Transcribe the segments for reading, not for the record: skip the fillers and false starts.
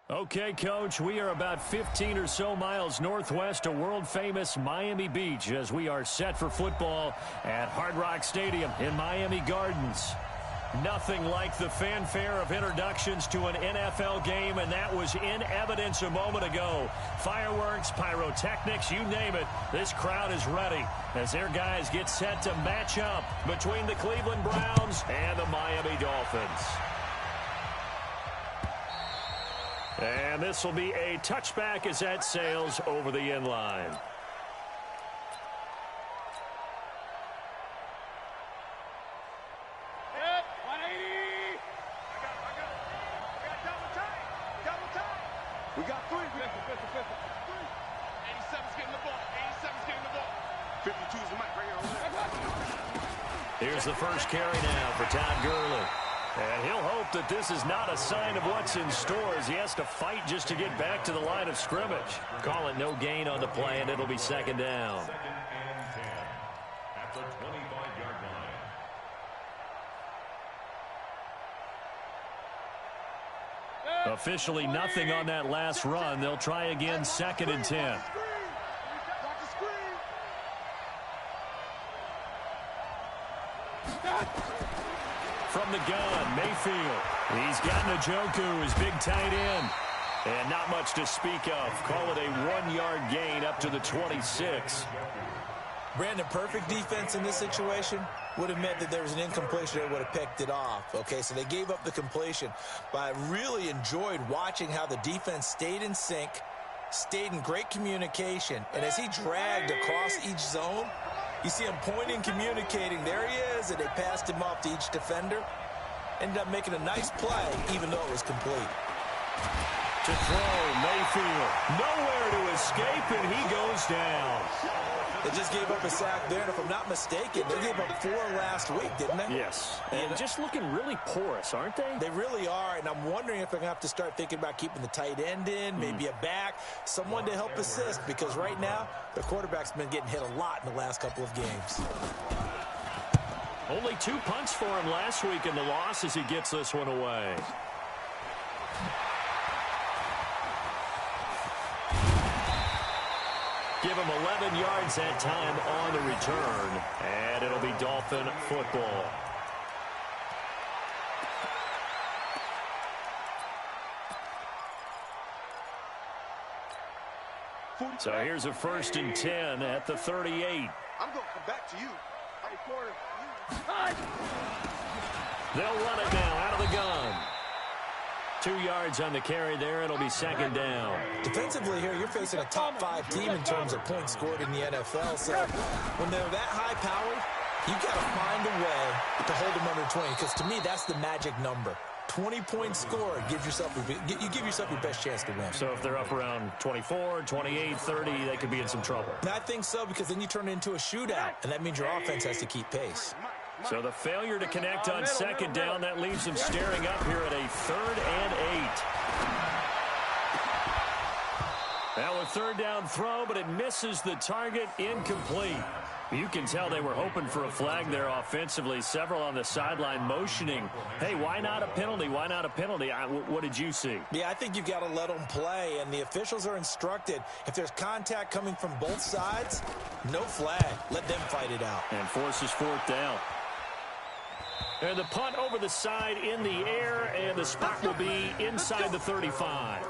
Okay, Coach, we are about 15 or so miles northwest of world-famous Miami Beach as we are set for football at Hard Rock Stadium in Miami Gardens. Nothing like the fanfare of introductions to an NFL game, and that was in evidence a moment ago. Fireworks, pyrotechnics, you name it, this crowd is ready as their guys get set to match up between the Cleveland Browns and the Miami Dolphins. And this will be a touchback as that sails over the end line. We got three. 87's getting the ball. 87's getting the ball. 52 is the mic right here. Here's the first carry now for Todd Gurley. And he'll hope that this is not a sign of what's in store as he has to fight just to get back to the line of scrimmage. Call it no gain on the play, and it'll be second down. Second and 10 at the 25-yard line. Officially nothing on that last run. They'll try again, second and 10. From the gun, Mayfield. He's got Njoku, his big tight end. And not much to speak of. Call it a 1-yard gain up to the 26. Brandon, perfect defense in this situation would have meant that there was an incompletion that would have picked it off. Okay, so they gave up the completion. But I really enjoyed watching how the defense stayed in sync, stayed in great communication. And as he dragged across each zone, you see him pointing, communicating. There he is, and they passed him off to each defender. Ended up making a nice play, even though it was complete. To throw, Mayfield. Nowhere to escape, and he goes down. They just gave up a sack there, and if I'm not mistaken, they gave up 4 last week, didn't they? Yes, and just looking really porous, aren't they? They really are, and I'm wondering if they're going to have to start thinking about keeping the tight end in, maybe a back, someone to help assist, because right now, the quarterback's been getting hit a lot in the last couple of games. Only 2 punts for him last week in the loss as he gets this one away. Give him 11 yards that time on the return, and it'll be Dolphin football. So here's a 1st and 10 at the 38. I'm going to come back to you. They'll run it now out of the gun. 2 yards on the carry there. It'll be second down. Defensively here, you're facing a top 5 team in terms of points scored in the NFL. So when they're that high-powered, you've got to find a way to hold them under 20. Because to me, that's the magic number. 20 points scored, you give yourself your best chance to win. So if they're up around 24, 28, 30, they could be in some trouble. And I think so, because then you turn it into a shootout, and that means your offense has to keep pace. So the failure to connect on second down, that leaves them staring up here at a 3rd and 8. Now a 3rd down throw, but it misses the target, incomplete. You can tell they were hoping for a flag there offensively. Several on the sideline motioning, hey, why not a penalty? Why not a penalty? What did you see? Yeah, I think you've got to let them play, and the officials are instructed. If there's contact coming from both sides, no flag. Let them fight it out. And forces 4th down. And the punt over the side in the air, and the spot will be inside the 35.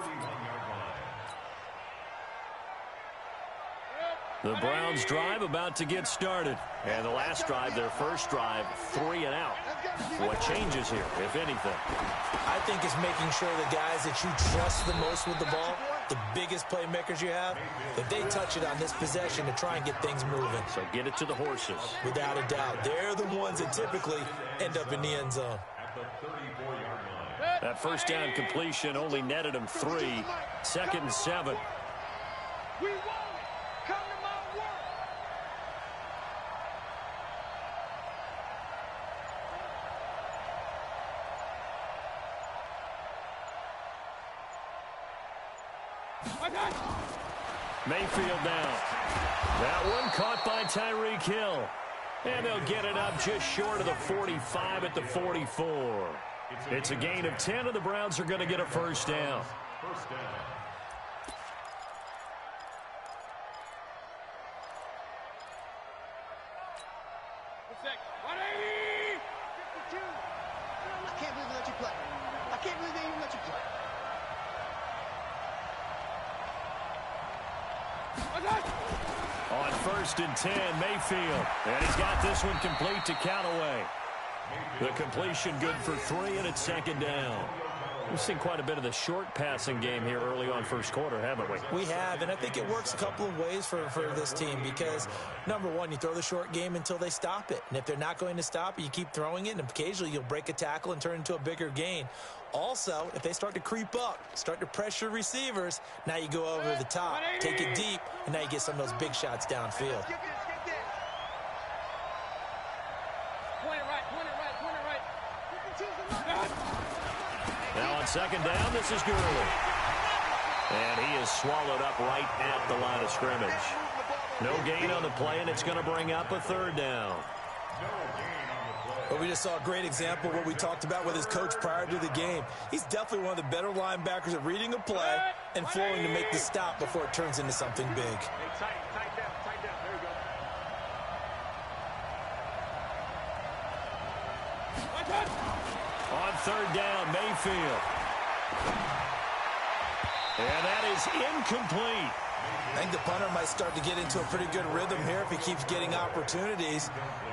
The Browns drive about to get started. And the last drive, their first drive, 3 and out. What changes here, if anything? I think it's making sure the guys that you trust the most with the ball, the biggest playmakers you have, that they touch it on this possession to try and get things moving. So get it to the horses. Without a doubt. They're the ones that typically end up in the end zone. That first down completion only netted him 3. 2nd and 7. We won. Come to my work. Mayfield now. That one caught by Tyreek Hill. And they'll get it up just short of the 45 at the 44. It's a gain of 10, and the Browns are going to get a first down. First down. I can't believe they let you play. I can't believe they even let you play. On 1st and 10, Mayfield. And he's got this one complete to Callaway. The completion good for 3, and it's 2nd down. We've seen quite a bit of the short passing game here early on first quarter, haven't we? We have, and I think it works a couple of ways for this team because, number one, you throw the short game until they stop it. And if they're not going to stop it, you keep throwing it, and occasionally you'll break a tackle and turn it into a bigger gain. Also, if they start to creep up, start to pressure receivers, now you go over the top, take it deep, and now you get some of those big shots downfield. Now on 2nd down, this is Gurley. And he is swallowed up right at the line of scrimmage. No gain on the play, and it's going to bring up a 3rd down. But we just saw a great example of what we talked about with his coach prior to the game. He's definitely one of the better linebackers at reading a play and flowing to make the stop before it turns into something big. Hey, tight down. There you go. On 3rd down, Mayfield. And that is incomplete. I think the punter might start to get into a pretty good rhythm here if he keeps getting opportunities.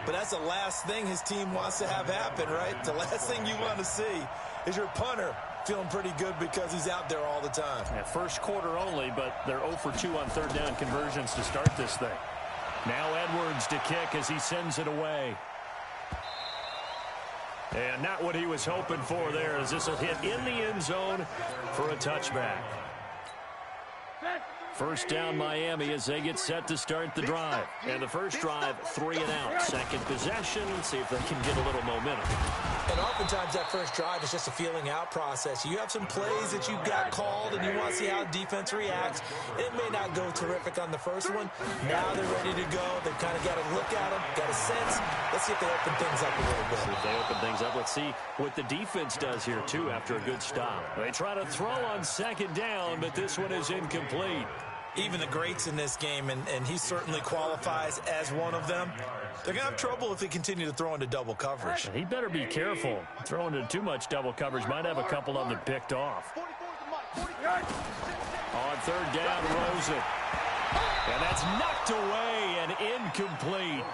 But that's the last thing his team wants to have happen, right? The last thing you want to see is your punter feeling pretty good because he's out there all the time. Yeah, first quarter only, but they're 0 for 2 on 3rd down conversions to start this thing. Now Edwards to kick as he sends it away. And not what he was hoping for there, as this will hit in the end zone for a touchback. First down Miami as they get set to start the drive. And the first drive, 3 and out. Second possession, and see if they can get a little momentum. And oftentimes that first drive is just a feeling out process. You have some plays that you got called and you want to see how the defense reacts. It may not go terrific on the first one. Now they're ready to go. They've kind of got to look at them, got a sense. Let's see if they open things up a little bit. See if they open things up. Let's see what the defense does here, too, after a good stop. They try to throw on 2nd down, but this one is incomplete. Even the greats in this game, and he certainly qualifies as one of them, they're going to have trouble if they continue to throw into double coverage. He better be careful. Throwing into too much double coverage might have a couple of them picked off. On 3rd down, Rosen. And that's knocked away and incomplete.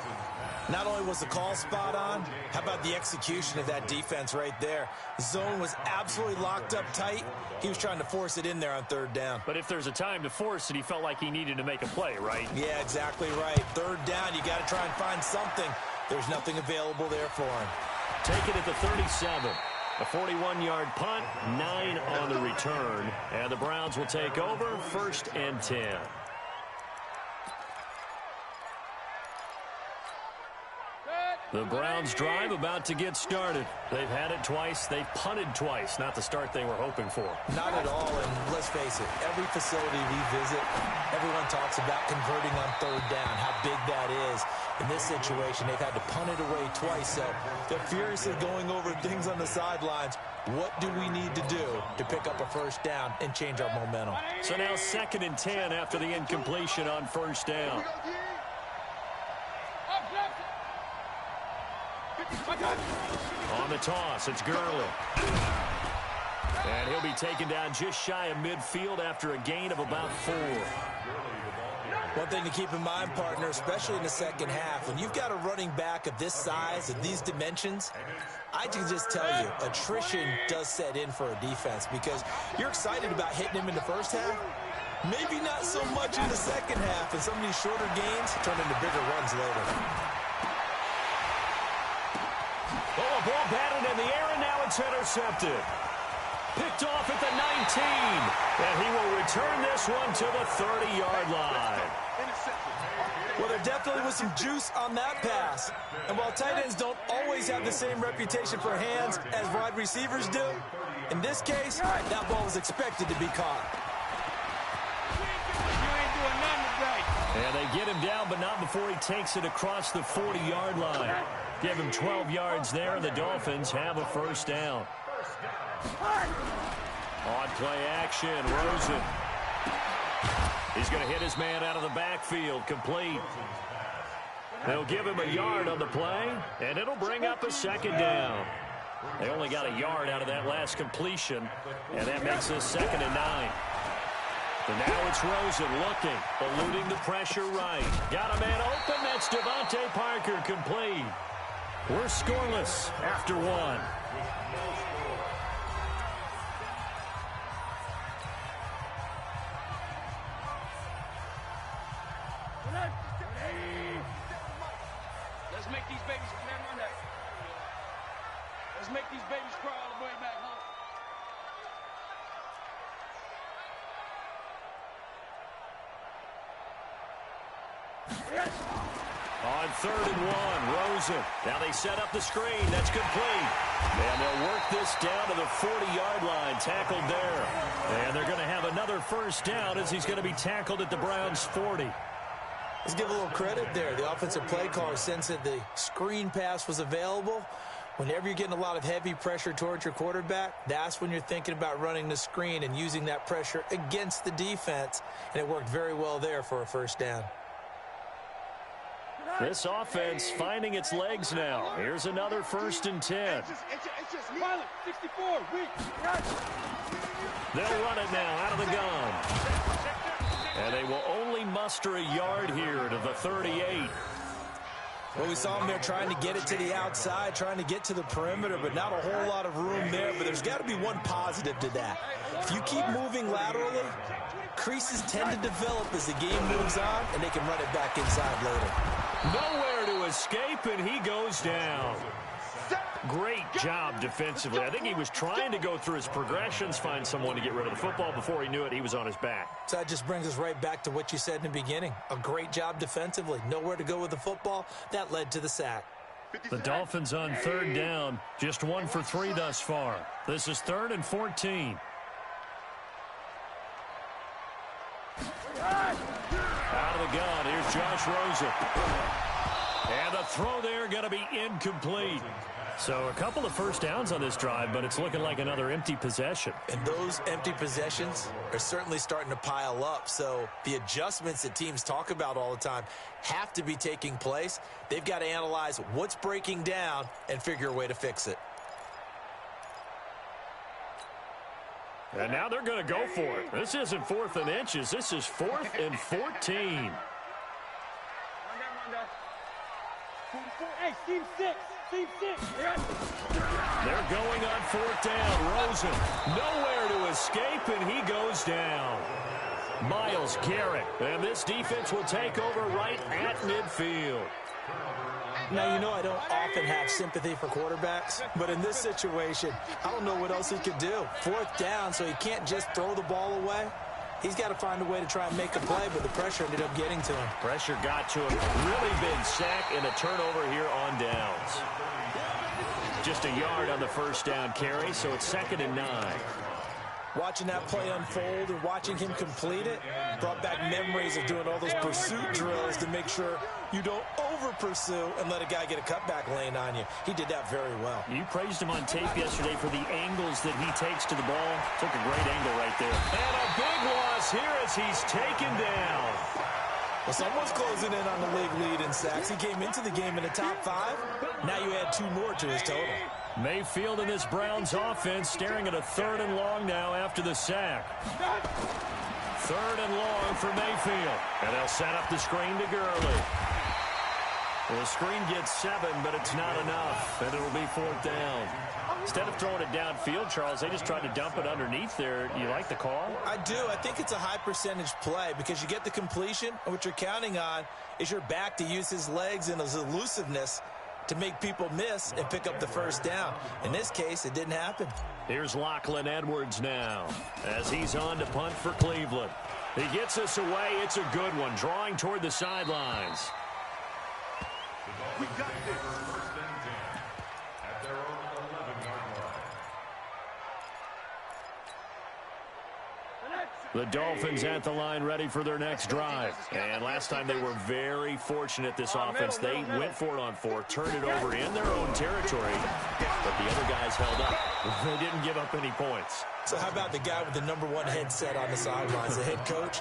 Not only was the call spot on, how about the execution of that defense right there? The zone was absolutely locked up tight. He was trying to force it in there on 3rd down. But if there's a time to force it, he felt like he needed to make a play, right? Yeah, exactly right. 3rd down, you got to try and find something. There's nothing available there for him. Take it at the 37. A 41-yard punt, 9 on the return. And the Browns will take over 1st and 10. The Browns drive about to get started. They've had it twice. They've punted twice. Not the start they were hoping for. Not at all, and let's face it, every facility we visit, everyone talks about converting on 3rd down, how big that is. In this situation, they've had to punt it away twice, so they're furiously going over things on the sidelines. What do we need to do to pick up a 1st down and change our momentum? So now 2nd and 10 after the incompletion on 1st down. On the toss, it's Gurley. And he'll be taken down just shy of midfield after a gain of about 4. One thing to keep in mind, partner, especially in the second half, when you've got a running back of this size, of these dimensions, I can just tell you, attrition does set in for a defense because you're excited about hitting him in the first half. Maybe not so much in the second half, and some of these shorter gains turn into bigger runs later. Oh, a ball batted in the air, and now it's intercepted. Picked off at the 19, and he will return this one to the 30-yard line. Well, there definitely was some juice on that pass. And while tight ends don't always have the same reputation for hands as wide receivers do, in this case, that ball was expected to be caught. And they get him down, but not before he takes it across the 40-yard line. Give him 12 yards there, and the Dolphins have a 1st down. On play action. Rosen. He's going to hit his man out of the backfield. Complete. They'll give him a yard on the play, and it'll bring up a second down. They only got a yard out of that last completion, and that makes this 2nd and 9. And now it's Rosen looking, eluding the pressure right. Got a man open. That's Devontae Parker, complete. We're scoreless after 1. Let's make these babies cry all the way back home. On 3rd and 1, Rosen. Now they set up the screen. That's complete. And they'll work this down to the 40-yard line. Tackled there. And they're going to have another first down as he's going to be tackled at the Browns' 40. Let's give a little credit there. The offensive play caller sensed that the screen pass was available. Whenever you're getting a lot of heavy pressure towards your quarterback, that's when you're thinking about running the screen and using that pressure against the defense. And it worked very well there for a first down. This offense finding its legs now. Here's another 1st and 10. 64, weak. They'll run it now out of the gun. And they will only muster a yard here to the 38. Well, we saw him there trying to get it to the outside, trying to get to the perimeter, but not a whole lot of room there. But there's got to be one positive to that. If you keep moving laterally, creases tend to develop as the game moves on, and they can run it back inside later. Nowhere to escape, and he goes down. Great job defensively. I think he was trying to go through his progressions, find someone to get rid of the football. Before he knew it, he was on his back. So that just brings us right back to what you said in the beginning. A great job defensively. Nowhere to go with the football. That led to the sack. The Dolphins on 3rd down. Just 1 for 3 thus far. This is 3rd and 14. Out of the gun, here's Josh Rosen. And the throw there going to be incomplete. So a couple of first downs on this drive, but it's looking like another empty possession. And those empty possessions are certainly starting to pile up. So the adjustments that teams talk about all the time have to be taking place. They've got to analyze what's breaking down and figure a way to fix it. And now they're going to go for it. This isn't 4th and inches. This is 4th and 14. Hey, team 6. Team 6. They're going on 4th down. Rosen nowhere to escape, and he goes down. Myles Garrett. And this defense will take over right at midfield. Now, you know I don't often have sympathy for quarterbacks, but in this situation, I don't know what else he could do. 4th down, so he can't just throw the ball away. He's got to find a way to try and make a play, but the pressure ended up getting to him. Pressure got to him. Really big sack and a turnover here on downs. Just a yard on the first down carry, so it's 2nd and 9. Watching that play unfold and watching him complete it brought back memories of doing all those pursuit drills to make sure you don't over-pursue and let a guy get a cutback lane on you. He did that very well. You praised him on tape yesterday for the angles that he takes to the ball. Took a great angle right there. And a big loss here as he's taken down. Well, someone's closing in on the league lead in sacks. He came into the game in the top 5. Now you add 2 more to his total. Mayfield and this Browns offense staring at a 3rd and long now after the sack. 3rd and long for Mayfield. And they'll set up the screen to Gurley. Well, the screen gets 7, but it's not enough. And it'll be 4th down. Instead of throwing it downfield, Charles, they just tried to dump it underneath there. You like the call? I do. I think it's a high percentage play because you get the completion, and what you're counting on is your back to use his legs and his elusiveness to make people miss and pick up the first down. In this case, it didn't happen. Here's Lachlan Edwards now as he's on to punt for Cleveland. He gets us away. It's a good one, drawing toward the sidelines. We got this. First and 10 at their own 11-yard line. The Dolphins at the line ready for their next drive. And last time they were very fortunate, this offense. They went for it on 4th, turned it over in their own territory, but the other guys held up. They didn't give up any points. So how about the guy with the #1 headset on the sidelines, the head coach?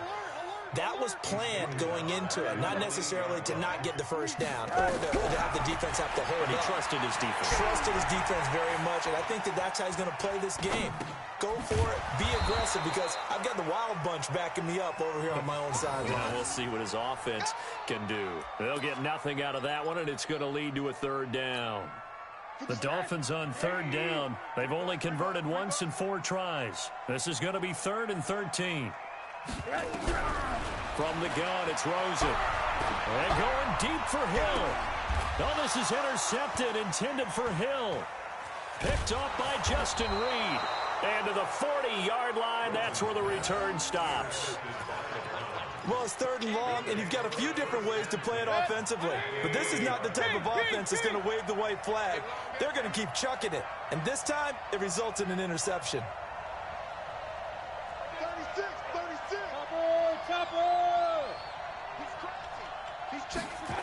That was planned going into it, not necessarily to not get the first down or to have the defense have to hold But he up. trusted his defense. Trusted his defense very much, and I think that's how he's going to play this game. Go for it, be aggressive, because I've got the wild bunch backing me up over here on my own sideline. Yeah, we'll see what his offense can do. They'll get nothing out of that one, and it's going to lead to a third down. The Dolphins on third down. They've only converted once in 4 tries. This is going to be 3rd and 13. From the gun, it's Rosen. And going deep for Hill. Oh, this is intercepted, intended for Hill. Picked off by Justin Reed. And to the 40-yard line, that's where the return stops. Well, it's 3rd and long, and you've got a few different ways to play it offensively. But this is not the type of offense that's going to wave the white flag. They're going to keep chucking it. And this time, it results in an interception. 36, 36. Chopper! He's crazy. He's chasing.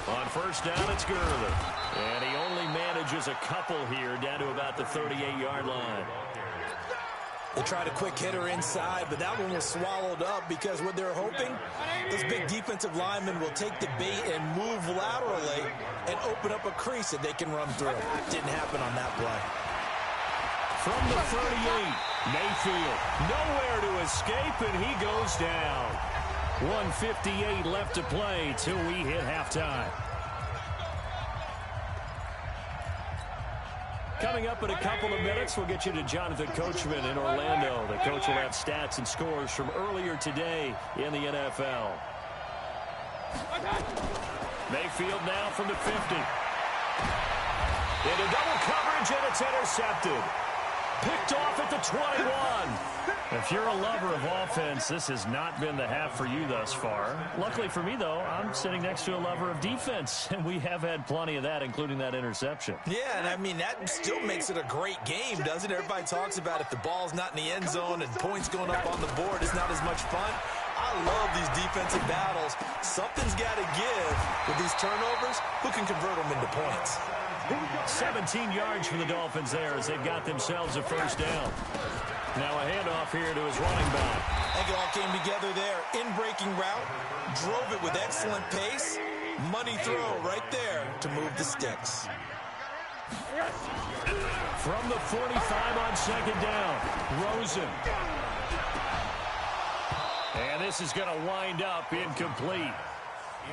On first down, it's Gurley. And he only manages a couple here down to about the 38-yard line. They tried a quick hitter inside, but that one was swallowed up because what they're hoping, this big defensive lineman will take the bait and move laterally and open up a crease that they can run through. Didn't happen on that play. From the 38, Mayfield nowhere to escape, and he goes down. 1:58 left to play till we hit halftime. Coming up in a couple of minutes, we'll get you to Jonathan Coachman in Orlando. The coach will have stats and scores from earlier today in the NFL. Mayfield now from the 50. Into double coverage, and it's intercepted. Picked off at the 21. If you're a lover of offense, this has not been the half for you thus far. Luckily for me, though, I'm sitting next to a lover of defense, and we have had plenty of that, including that interception. Yeah, and I mean, that still makes it a great game, doesn't it? Everybody talks about if the ball's not in the end zone and points going up on the board, it's not as much fun. I love these defensive battles. Something's got to give with these turnovers. Who can convert them into points? 17 yards for the Dolphins there as they've got themselves a first down. Now a handoff here to his running back. I think it all came together there. In-breaking route, drove it with excellent pace. Money throw right there to move the sticks. From the 45 on second down, Rosen. And this is going to wind up incomplete.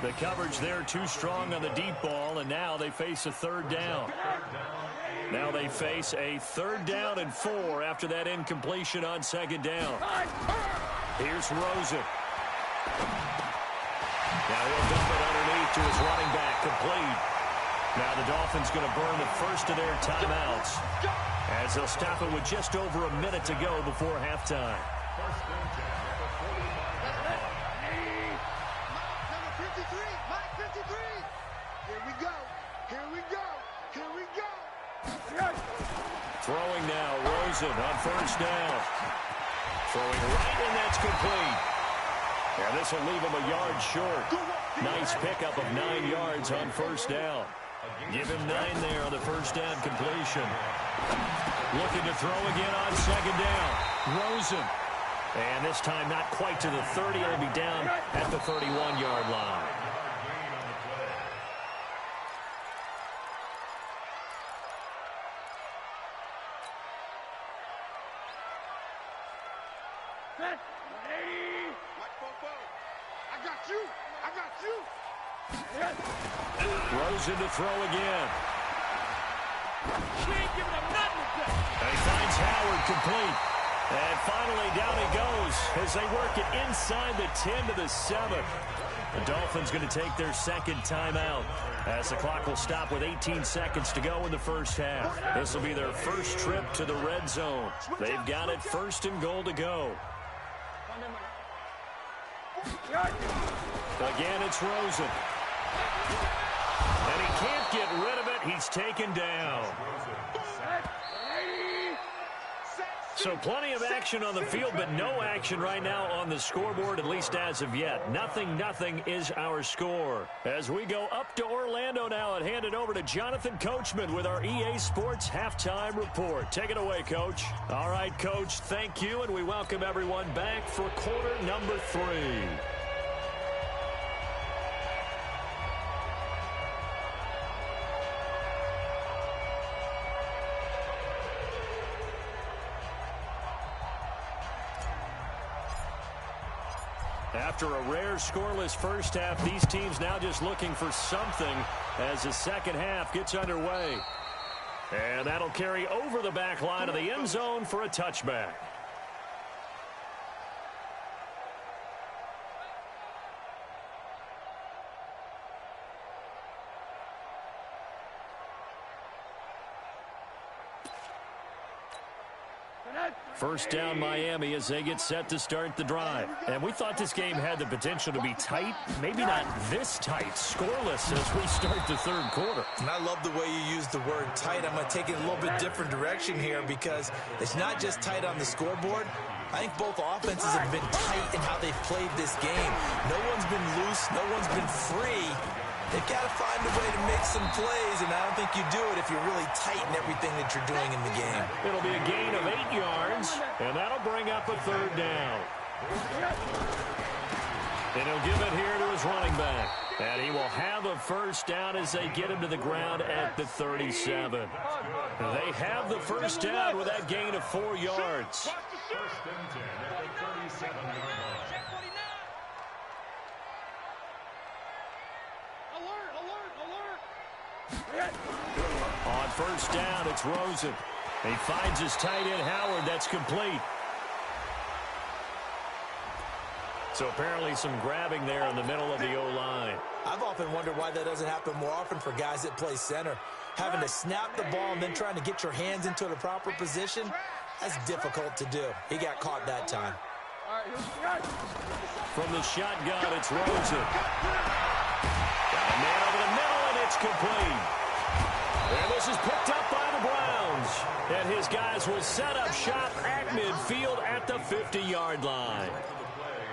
The coverage there too strong on the deep ball, and now they face a third down. Now they face a 3rd down and 4 after that incompletion on second down. Here's Rosen. Now he'll dump it underneath to his running back, complete. Now the Dolphins going to burn the first of their timeouts as they'll stop it with just over a minute to go before halftime. Throwing now, Rosen on first down. Throwing right, and that's complete. And this will leave him a yard short. Nice pickup of 9 yards on first down. Give him 9 there on the first down completion. Looking to throw again on second down. Rosen. And this time not quite to the 30. He'll be down at the 31-yard line. Rosen to throw again. She ain't giving him nothing. And he finds Howard complete. And finally down he goes as they work it inside the 10 to the 7. The Dolphins going to take their second timeout as the clock will stop with 18 seconds to go in the first half. This will be their first trip to the red zone. They've got it 1st and goal to go. Again, it's Rosen. And he can't get rid of it. He's taken down. So plenty of action on the field, but no action right now on the scoreboard, at least as of yet. 0-0 is our score. As we go up to Orlando now and hand it over to Jonathan Coachman with our EA Sports Halftime Report. Take it away, Coach. All right, Coach, thank you, and we welcome everyone back for quarter number 3. After a rare scoreless first half, these teams now just looking for something as the second half gets underway. And that'll carry over the back line of the end zone for a touchback. First down Miami as they get set to start the drive. And we thought this game had the potential to be tight, maybe not this tight, scoreless as we start the third quarter. And I love the way you use the word tight. I'm going to take it a little bit different direction here because it's not just tight on the scoreboard. I think both offenses have been tight in how they've played this game. No one's been loose. No one's been free. They've got to find a way to make some plays, and I don't think you do it if you're really tight in everything that you're doing in the game. It'll be a gain of 8 yards, and that'll bring up a third down. And he'll give it here to his running back. And he will have a first down as they get him to the ground at the 37. They have the first down with that gain of 4 yards. First and 10 at the 37-yard line. On first down, it's Rosen. He finds his tight end, Howard. That's complete. So apparently some grabbing there in the middle of the O-line. I've often wondered why that doesn't happen more often for guys that play center. Having to snap the ball and then trying to get your hands into the proper position, that's difficult to do. He got caught that time. From the shotgun, it's Rosen. Got a man over the middle, and it's complete. And this is picked up by the Browns. And his guys will set up shop at midfield at the 50-yard line.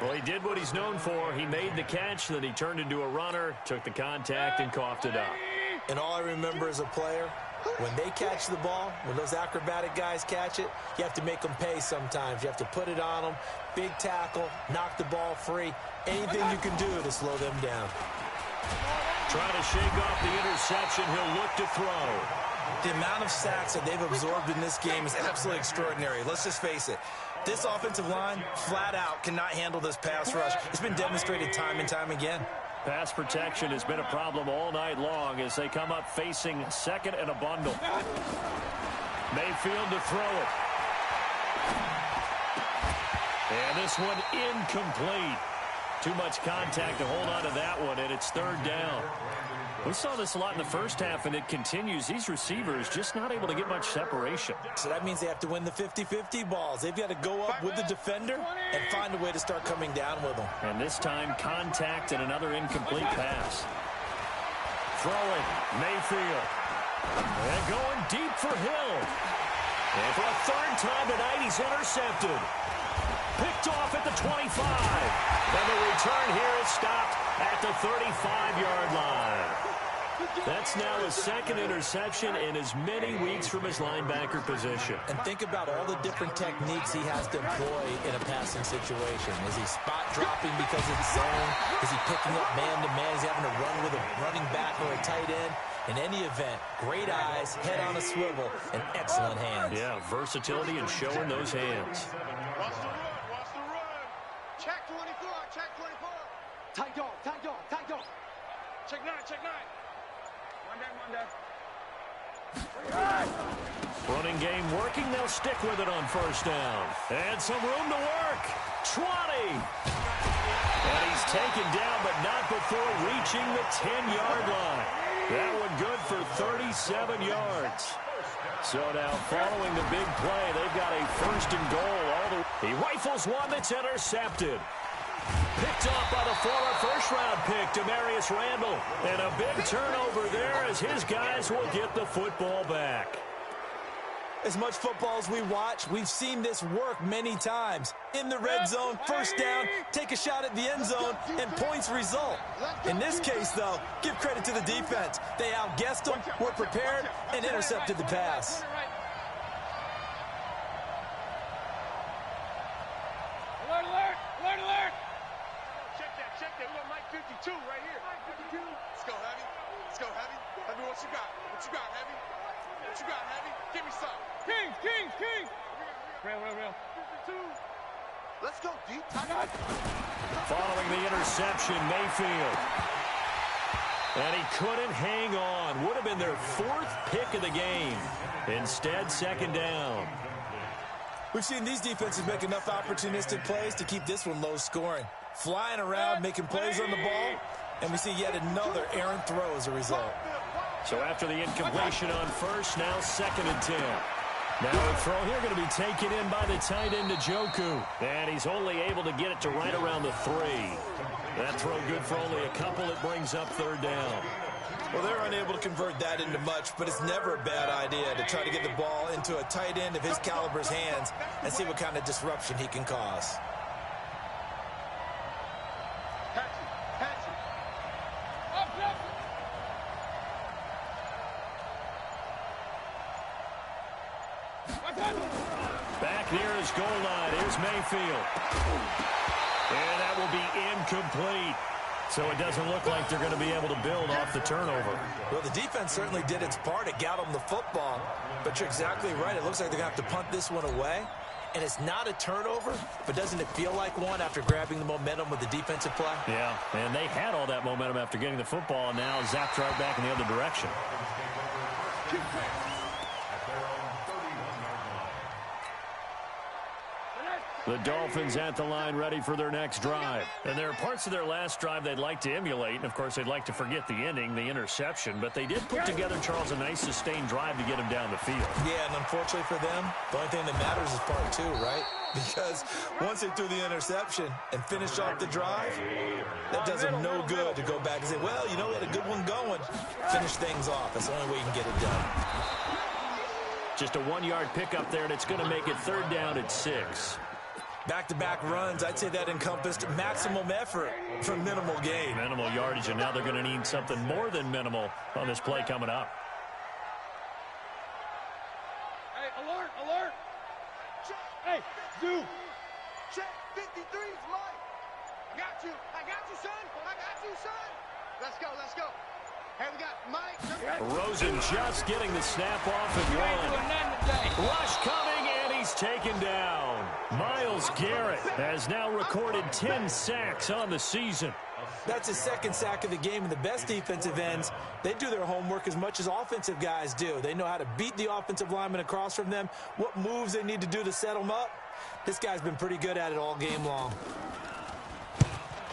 Well, he did what he's known for. He made the catch, then he turned into a runner, took the contact, and coughed it up. And all I remember as a player, when they catch the ball, when those acrobatic guys catch it, you have to make them pay sometimes. You have to put it on them, big tackle, knock the ball free, anything you can do to slow them down. Trying to shake off the interception, he'll look to throw. The amount of sacks that they've absorbed in this game is absolutely extraordinary. Let's just face it. This offensive line, flat out, cannot handle this pass rush. It's been demonstrated time and time again. Pass protection has been a problem all night long as they come up facing second and a bundle. Mayfield to throw it. And this one incomplete. Too much contact to hold on to that one, and it's third down. We saw this a lot in the first half, and it continues. These receivers just not able to get much separation. So that means they have to win the 50-50 balls. They've got to go up with the defender and find a way to start coming down with them. And this time, contact and another incomplete pass. Throwing, Mayfield. And going deep for Hill. And for a third time tonight, he's intercepted. Picked off at the 25. And the return here is stopped at the 35-yard line. That's now his second interception in as many weeks from his linebacker position. And think about all the different techniques he has to employ in a passing situation. Is he spot dropping because of the zone? Is he picking up man-to-man? Is he having to run with a running back or a tight end? In any event, great eyes, head on a swivel, and excellent hands. Yeah, versatility and showing those hands. Watch the run. Watch the run. Check 24. Check 24. Tight dog, tight dog, tight dog. Check 9. Check 9. One down. Running game working. They'll stick with it on first down. And some room to work. 20. And he's taken down, but not before reaching the 10-yard line. That one good for 37 yards. So now following the big play, they've got a first and goal. He rifles one that's intercepted. Picked off by the former first-round pick, Demarius Randall. And a big turnover there as his guys will get the football back. As much football as we watch, we've seen this work many times. In the red zone, first down, take a shot at the end zone, and points result. In this case, though, give credit to the defense. They outguessed them, were prepared, and intercepted the pass. Alert, alert, alert, alert. Check that. We got Mike 52 right here. Mike 52. Let's go, Heavy. Let's go, Heavy. Heavy, what you got? What you got, Heavy? What you got, Heavy? Give me some. King. Real. 52. Let's go, deep. Following the interception, Mayfield. And he couldn't hang on. Would have been their 4th pick of the game. Instead, second down. We've seen these defenses make enough opportunistic plays to keep this one low scoring. Flying around, making plays on the ball, and we see yet another errant throw as a result. So after the incompletion on first, now 2nd and 10. Now a throw here going to be taken in by the tight end, Njoku. And he's only able to get it to right around the 3. That throw good for only a couple. It brings up 3rd down. Well, they're unable to convert that into much, but it's never a bad idea to try to get the ball into a tight end of his caliber's hands and see what kind of disruption he can cause. Back near his goal line. Here's Mayfield. And that will be incomplete. So it doesn't look like they're going to be able to build off the turnover. Well, the defense certainly did its part. It got them the football. But you're exactly right. It looks like they're going to have to punt this one away. And it's not a turnover, but doesn't it feel like one after grabbing the momentum with the defensive play? Yeah, and they had all that momentum after getting the football, and now zapped right back in the other direction. The Dolphins at the line ready for their next drive. And there are parts of their last drive they'd like to emulate. And, of course, they'd like to forget the ending, the interception. But they did put together, Charles, a nice sustained drive to get him down the field. Yeah, and unfortunately for them, the only thing that matters is part 2, right? Because once they threw the interception and finished off the drive, that does them no good to go back and say, well, you know, we had a good one going. Finish things off. That's the only way you can get it done. Just a 1-yard pickup there, and it's going to make it 3rd down at 6. Back-to-back runs, I'd say that encompassed maximum effort for minimal gain. Minimal yardage, and now they're going to need something more than minimal on this play coming up. Hey, alert. Check. Hey, zoom. Check, 53's Mike. I got you, son. Let's go. Hey, we got Mike. Rosen just getting the snap off and 1. Rush coming, and he's taken down. Myles Garrett has now recorded 10 sacks on the season. That's his 2nd sack of the game, and the best defensive ends, they do their homework as much as offensive guys do. They know how to beat the offensive lineman across from them, what moves they need to do to set them up. This guy's been pretty good at it all game long.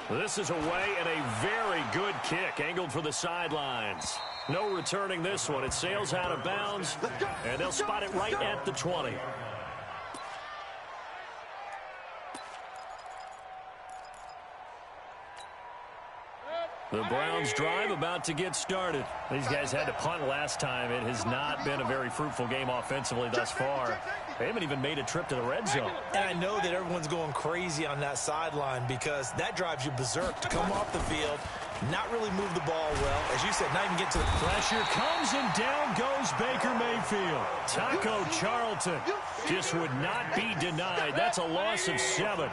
This is away and a very good kick, angled for the sidelines. No returning this one. It sails out of bounds, and they'll spot it right at the 20. The Browns drive about to get started. These guys had to punt last time. It has not been a very fruitful game offensively thus far. They haven't even made a trip to the red zone. And I know that everyone's going crazy on that sideline because that drives you berserk to come off the field, not really move the ball well. As you said, not even get to the pressure comes, and down goes Baker Mayfield. Taco Charlton just would not be denied. That's a loss of 7.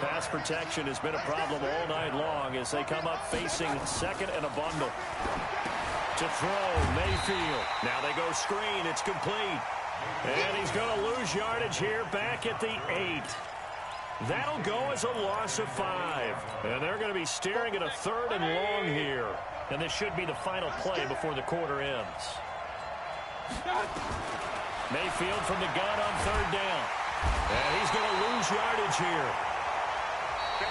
Pass protection has been a problem all night long as they come up facing 2nd and a bundle. To throw, Mayfield. Now they go screen. It's complete. And he's going to lose yardage here back at the 8. That'll go as a loss of 5. And they're going to be staring at a 3rd and long here. And this should be the final play before the quarter ends. Mayfield from the gun on 3rd down. And he's going to lose yardage here,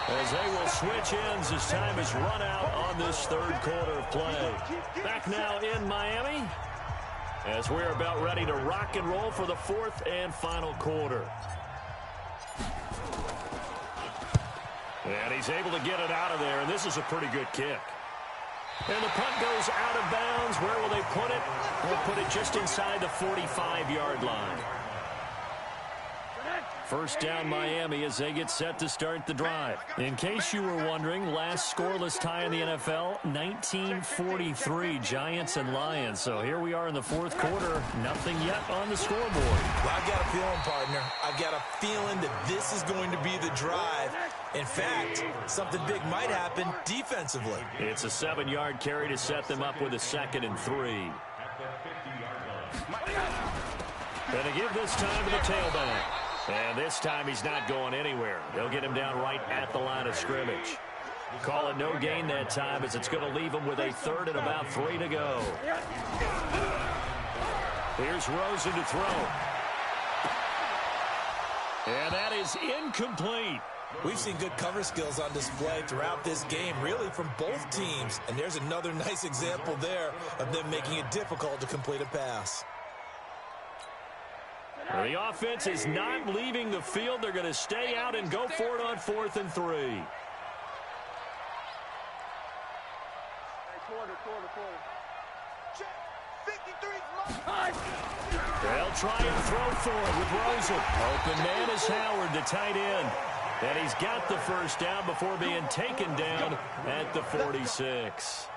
as they will switch ends as time has run out on this 3rd quarter of play. Back now in Miami as we're about ready to rock and roll for the 4th and final quarter. And he's able to get it out of there, and this is a pretty good kick. And the punt goes out of bounds. Where will they put it? They'll put it just inside the 45-yard line. First down Miami as they get set to start the drive. In case you were wondering, last scoreless tie in the NFL, 1943, Giants and Lions. So here we are in the fourth quarter, nothing yet on the scoreboard. Well, I've got a feeling, partner. I've got a feeling that this is going to be the drive. In fact, something big might happen defensively. It's a 7-yard carry to set them up with a 2nd and 3. Going to give this time to the tailback. And this time he's not going anywhere. They'll get him down right at the line of scrimmage. Call it no gain that time as it's going to leave him with a 3rd and about 3 to go. Here's Rosen to throw. And that is incomplete. We've seen good cover skills on display throughout this game, really from both teams. And there's another nice example there of them making it difficult to complete a pass. The offense is not leaving the field. They're going to stay out and go for it on 4th and 3. They'll try and throw for it with Rosen. Open man is Howard, the tight end. And he's got the first down before being taken down at the 46.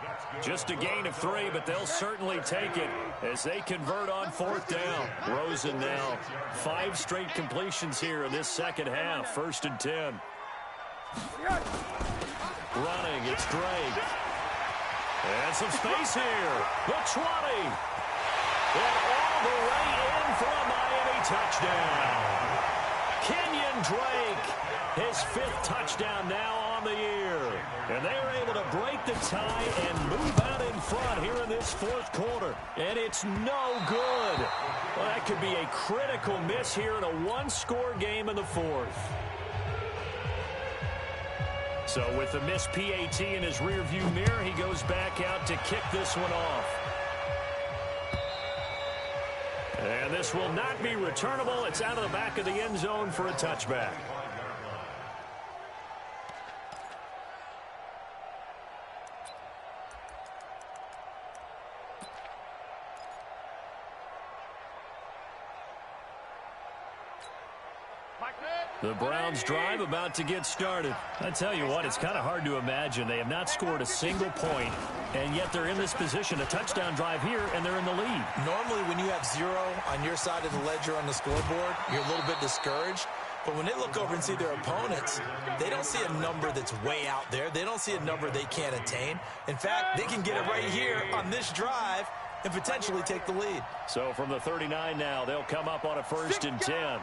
Just a gain of 3, but they'll certainly take it as they convert on 4th down. Rosen now 5 straight completions here in this second half. 1st and 10. Running, it's Drake. And some space here. The 20. And all the way in for a Miami touchdown. Kenyon Drake. His 5th touchdown now on the year. And they are able to break the tie and move out in front here in this 4th quarter. And it's no good. Well, that could be a critical miss here in a 1-score game in the 4th. So with the missed PAT in his rearview mirror, he goes back out to kick this one off. And this will not be returnable. It's out of the back of the end zone for a touchback. The Browns drive about to get started. I tell you what, it's kind of hard to imagine. They have not scored a single point, and yet they're in this position, a touchdown drive here, and they're in the lead. Normally, when you have 0 on your side of the ledger on the scoreboard, you're a little bit discouraged. But when they look over and see their opponents, they don't see a number that's way out there. They don't see a number they can't attain. In fact, they can get it right here on this drive and potentially take the lead. So from the 39 now, they'll come up on a 1st and 10.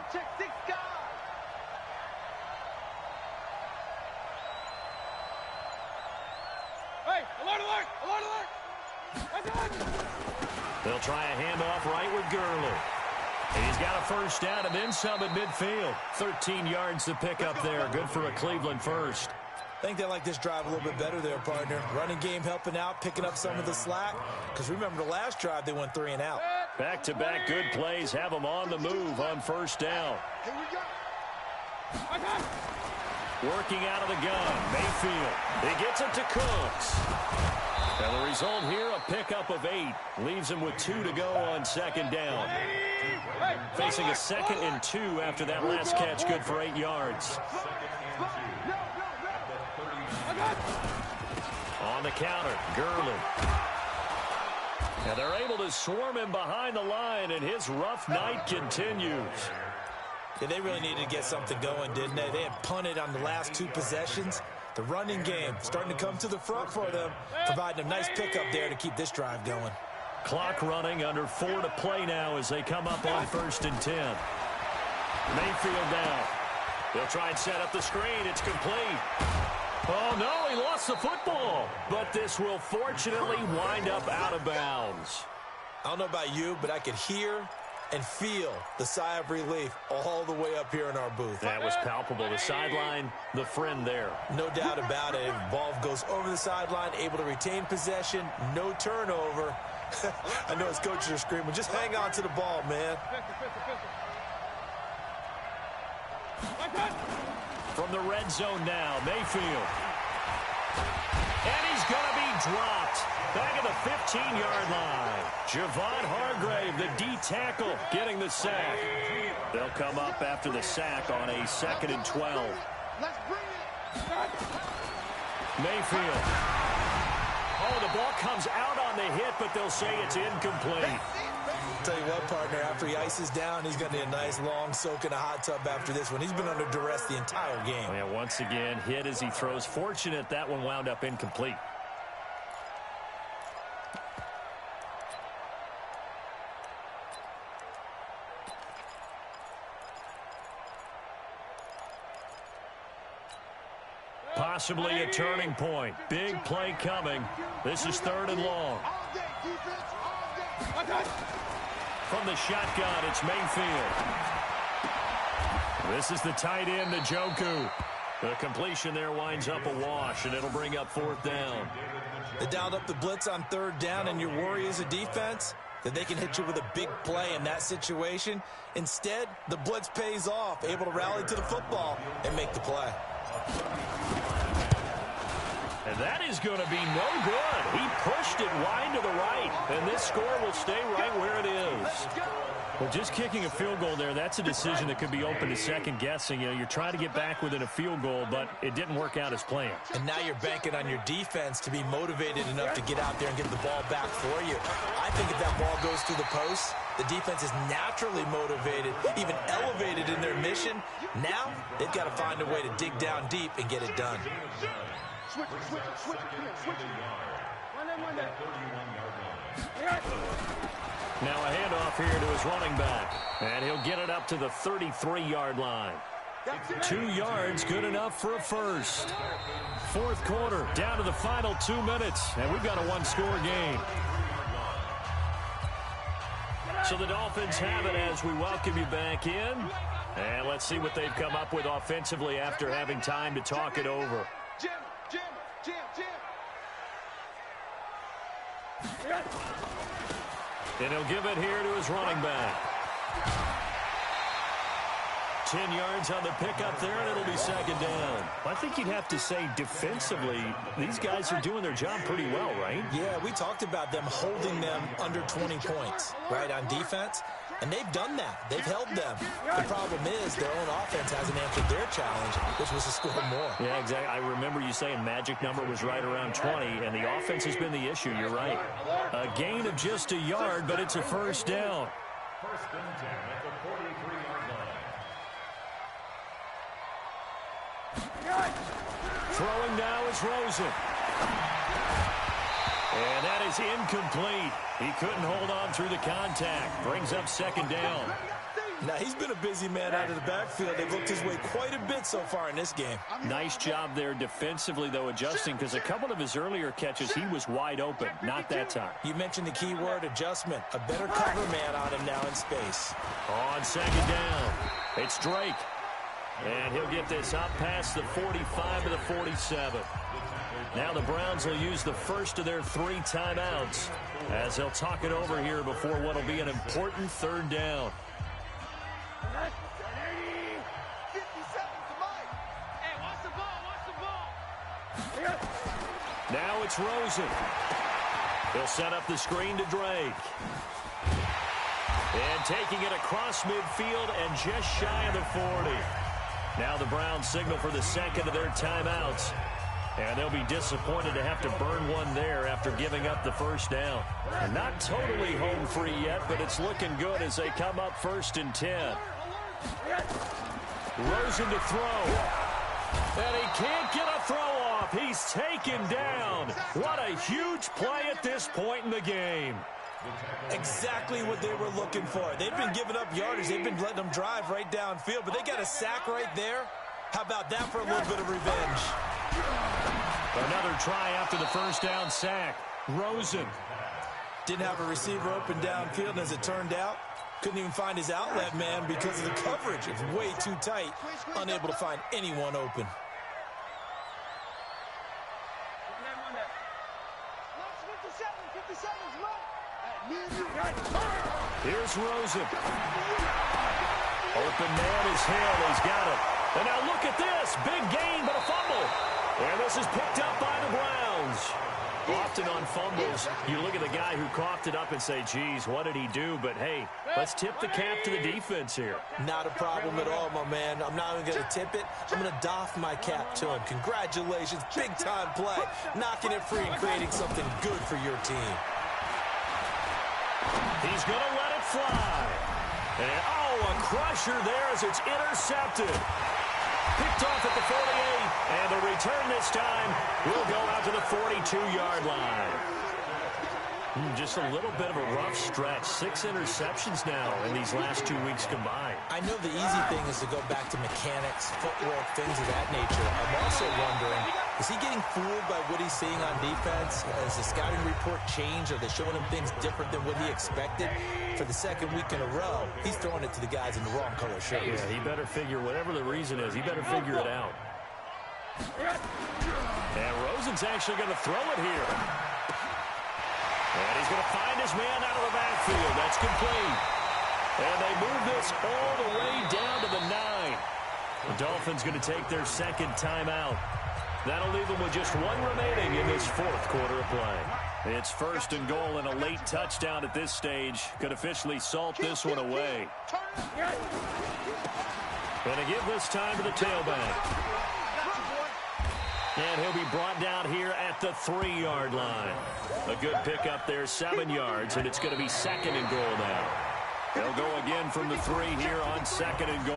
They'll try a handoff right with Gurley. He's got a first down and then some at midfield. 13 yards to pick up there. Good for a Cleveland first. I think they like this drive a little bit better there, partner. Running game helping out, picking up some of the slack. Because remember the last drive, they went 3 and out. Back-to-back good plays have them on the move on first down. Working out of the gun, Mayfield. He gets it to Cooks. And the result here, a pickup of 8. Leaves him with 2 to go on second down. Facing a 2nd and 2 after that last catch, good for 8 yards. On the counter, Gurley. And they're able to swarm him behind the line, and his rough night continues. Yeah, they really needed to get something going, didn't they? They had punted on the last 2 possessions. The running game starting to come to the front for them, providing a nice pickup there to keep this drive going. Clock running, under 4 to play now as they come up on 1st and 10. Mayfield down. They'll try and set up the screen. It's complete. Oh, no, he lost the football. But this will fortunately wind up out of bounds. I don't know about you, but I could hear and feel the sigh of relief all the way up here in our booth. That was palpable. The sideline, the friend there. No doubt about it. Ball goes over the sideline, able to retain possession, no turnover. I know his coaches are screaming, just hang on to the ball, man. From the red zone now, Mayfield. And he's going to be dropped. Back at the 15-yard line. Javon Hargrave, the D tackle, getting the sack. They'll come up after the sack on a 2nd and 12. Let's bring it. Mayfield. Oh, the ball comes out on the hit, but they'll say it's incomplete. Tell you what, partner, after he ices down, he's going to need a nice long soak in a hot tub after this one. He's been under duress the entire game. Yeah, once again, hit as he throws. Fortunate that one wound up incomplete. Possibly a turning point. Big play coming. This is 3rd and long. All day, defense, all day. From the shotgun, it's Mayfield. This is the tight end, Njoku. The completion there winds up a wash, and it'll bring up 4th down. They dialed up the blitz on 3rd down, and your worry as a defense that they can hit you with a big play in that situation. Instead, the blitz pays off, able to rally to the football and make the play. And that is going to be no good. He pushed it wide to the right, and this score will stay right where it is. Well, just kicking a field goal there, that's a decision that could be open to second guessing. You know, you're trying to get back within a field goal, but it didn't work out as planned. And now you're banking on your defense to be motivated enough to get out there and get the ball back for you. I think if that ball goes through the post, the defense is naturally motivated, even elevated in their mission. Now they've got to find a way to dig down deep and get it done. Switch it. Now a handoff here to his running back. And he'll get it up to the 33-yard line. 2 yards, good enough for a first. 4th quarter, down to the final 2 minutes. And we've got a one-score game. So the Dolphins have it as we welcome you back in. And let's see what they've come up with offensively after having time to talk it over. Jim. And he'll give it here to his running back. 10 yards on the pickup there, and it'll be 2nd down. I think you'd have to say defensively, these guys are doing their job pretty well, right? Yeah, we talked about them holding them under 20 points, right, on defense. And they've done that. They've held them. The problem is their own offense hasn't answered their challenge, which was to score more. Yeah, exactly. I remember you saying magic number was right around 20, and the offense has been the issue. You're right. A gain of just a yard, but it's a 1st down. 1st and 10 at the 43-yard line. Throwing now is Rosen. And that is incomplete. He couldn't hold on through the contact. Brings up 2nd down. Now, he's been a busy man out of the backfield. They've looked his way quite a bit so far in this game. Nice job there defensively, though, adjusting, because a couple of his earlier catches, he was wide open. Not that time. You mentioned the key word, adjustment. A better cover man on him now in space. On 2nd down, it's Drake. And he'll get this up past the 45 to the 47. Now the Browns will use the first of their 3 timeouts as they'll talk it over here before what will be an important 3rd down. Now it's Rosen. He'll set up the screen to Drake. And taking it across midfield and just shy of the 40. Now the Browns signal for the 2nd of their timeouts. And they'll be disappointed to have to burn one there after giving up the 1st down. And not totally home free yet, but it's looking good as they come up 1st and 10. Rosen to throw. And he can't get a throw off. He's taken down. What a huge play at this point in the game. Exactly what they were looking for. They've been giving up yardage. They've been letting them drive right downfield, but they got a sack right there. How about that for a little bit of revenge? Another try after the 1st down sack. Rosen. Didn't have a receiver open downfield, and as it turned out, couldn't even find his outlet man because of the coverage. It's way too tight, unable to find anyone open. Here's Rosen. Open man is Hill. He's got it. And now look at this. Big gain, but a fumble. And this is picked up by the Browns. Off You look at the guy who coughed it up and say, geez, what did he do? But, hey, let's tip the cap to the defense here. Not a problem at all, my man. I'm not even going to tip it. I'm going to doff my cap to him. Congratulations. Big-time play. Knocking it free and creating something good for your team. He's going to let it fly. And, oh, a crusher there as it's intercepted. Picked off at the 48, and the return this time will go out to the 42-yard line. Just a little bit of a rough stretch. 6 interceptions now in these last 2 weeks combined. I know the easy thing is to go back to mechanics, footwork, things of that nature. I'm also wondering, is he getting fooled by what he's seeing on defense? Has the scouting report changed? Are they showing him things different than what he expected? For the second week in a row, he's throwing it to the guys in the wrong color shirts. Yeah, he better figure, whatever the reason is, he better figure it out. And Rosen's actually going to throw it here. And he's going to find his man out of the backfield. That's complete. And they move this all the way down to the 9. The Dolphins going to take their second timeout. That'll leave them with just 1 remaining in this 4th quarter of play. It's 1st and goal and a late touchdown at this stage. Could officially salt this one away. Going to give this time to the tailback. And he'll be brought down here at the 3-yard line. A good pickup there, 7 yards, and it's going to be 2nd and goal now. They'll go again from the 3 here on 2nd and goal.